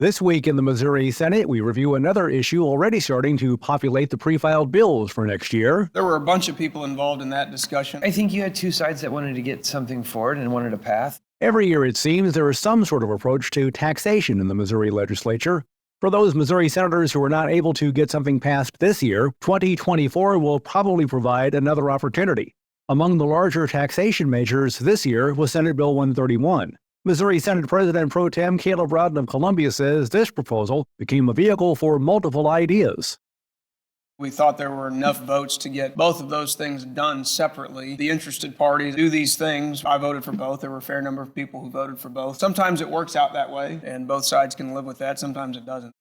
This week in the Missouri Senate, we review another issue already starting to populate the pre-filed bills for next year. There were a bunch of people involved in that discussion. I think you had two sides that wanted to get something forward and wanted a path. Every year, it seems, there is some sort of approach to taxation in the Missouri legislature. For those Missouri senators who are not able to get something passed this year, 2024 will probably provide another opportunity. Among the larger taxation measures this year was Senate Bill 131. Missouri Senate President Pro Tem Caleb Rowden of Columbia says this proposal became a vehicle for multiple ideas. We thought there were enough votes to get both of those things done separately. The interested parties do these things. I voted for both. There were a fair number of people who voted for both. Sometimes it works out that way, and both sides can live with that. Sometimes it doesn't.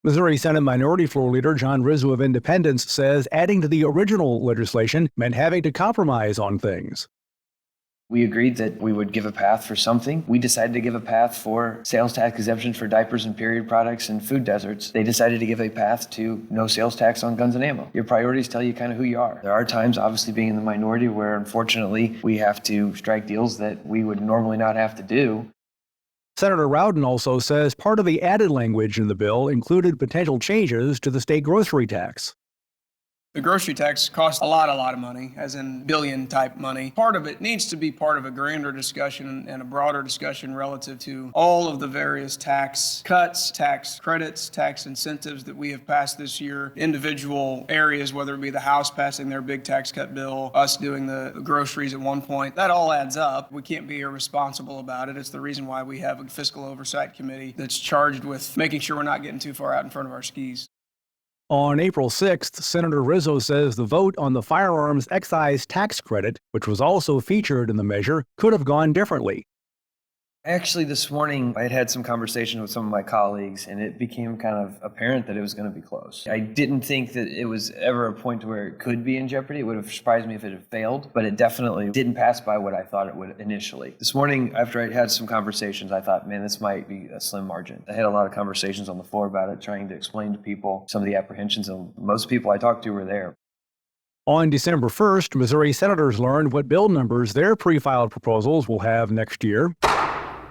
Missouri Senate Minority Floor Leader John Rizzo of Independence says adding to the original legislation meant having to compromise on things. We agreed that we would give a path for something. We decided to give a path for sales tax exemptions for diapers and period products and food deserts. They decided to give a path to no sales tax on guns and ammo. Your priorities tell you kind of who you are. There are times, obviously being in the minority, where unfortunately we have to strike deals that we would normally not have to do. Senator Rowden also says part of the added language in the bill included potential changes to the state grocery tax. The grocery tax costs a lot of money, as in billion type money. Part of it needs to be part of a grander discussion and a broader discussion relative to all of the various tax cuts, tax credits, tax incentives that we have passed this year. Individual areas, whether it be the House passing their big tax cut bill, us doing the groceries at one point, that all adds up. We can't be irresponsible about it. It's the reason why we have a fiscal oversight committee that's charged with making sure we're not getting too far out in front of our skis. On April 6th, Senator Rizzo says the vote on the firearms excise tax credit, which was also featured in the measure, could have gone differently. Actually, this morning, I had some conversation with some of my colleagues, and it became kind of apparent that it was going to be close. I didn't think that it was ever a point to where it could be in jeopardy. It would have surprised me if it had failed, but it definitely didn't pass by what I thought it would initially. This morning, after I had some conversations, I thought, man, this might be a slim margin. I had a lot of conversations on the floor about it, trying to explain to people some of the apprehensions, and most people I talked to were there. On December 1st, Missouri senators learned what bill numbers their pre-filed proposals will have next year.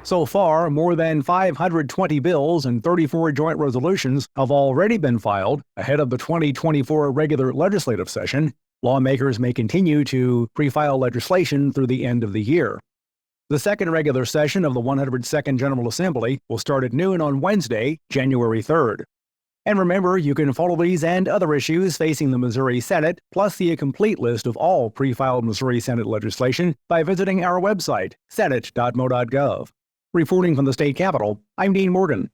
So far, more than 520 bills and 34 joint resolutions have already been filed ahead of the 2024 regular legislative session. Lawmakers may continue to pre-file legislation through the end of the year. The second regular session of the 102nd General Assembly will start at noon on Wednesday, January 3rd. And remember, you can follow these and other issues facing the Missouri Senate, plus see a complete list of all pre-filed Missouri Senate legislation by visiting our website, senate.mo.gov. Reporting from the state capitol, I'm Dean Morgan.